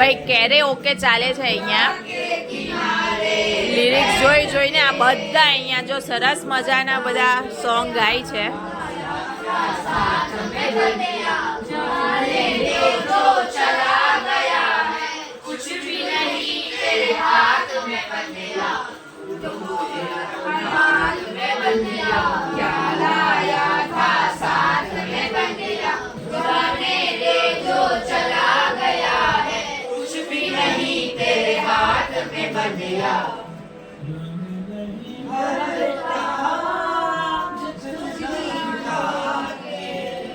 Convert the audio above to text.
ભાઈ કેરે ઓકે ચાલે છે અહીંયા લિરિક્સ જોઈ જોઈને આ બધા અહીંયા જો સરસ મજાના બધા સોંગ ગાય છે बंदिया